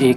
1